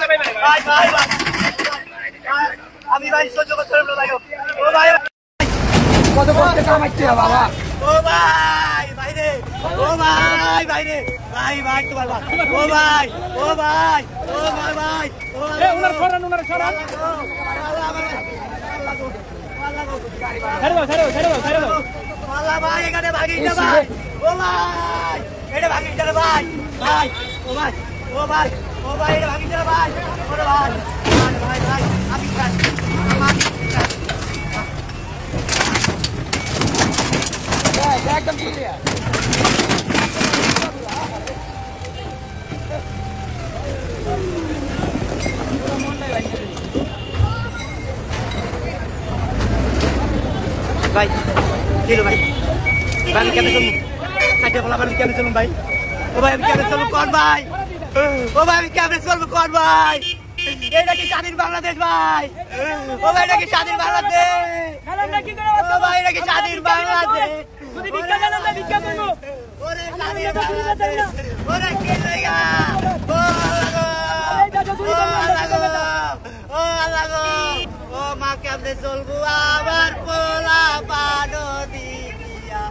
ভাই ভাই ভাই আমি ভাই সহ্য করতে পারবো ভাই ও ভাই কত কষ্ট কামাইতে বাবা ও ভাই ভাই রে ও ভাই ভাই রে ভাই ভাই তোমার ভাই ও ভাই ও ভাই ও ভাই ভাই ও এ উনার সরান ছেড়ে দাও আল্লাহ ভাই এখানে ভাগিস না ভাই ও ভাই এটা ভাগিস না ভাই ভাই ও ভাই ও ভাই ও ভাই এটা ভাগিস না ভাই ওরে ভাই ভাই ভাই আমি কাজ একদম ক্লিয়ার ভাই কিলো ভাই আমি কেমনে চলুন কাটিয়ে বলা আমি কেমনে চলুন ভাই ও ভাই আমি কেমনে চলুন কোন ভাই ও ভাই আমি কেমনে চলবো কোন ভাই এটা কি স্বাধীন বাংলাদেশ ভাই ও ভাই এটা কি স্বাধীন বাংলাদেশ ও ভাই এটা কি স্বাধীন বাংলাদেশ যদি ভিক্ষা দেন আমরা ভিক্ষা করব ওরে স্বাধীন বাংলাদেশ ওরে কি জায়গা ও আল্লাহ গো ও মা কেমনে চলবো আবার পোলা পানো দিয়া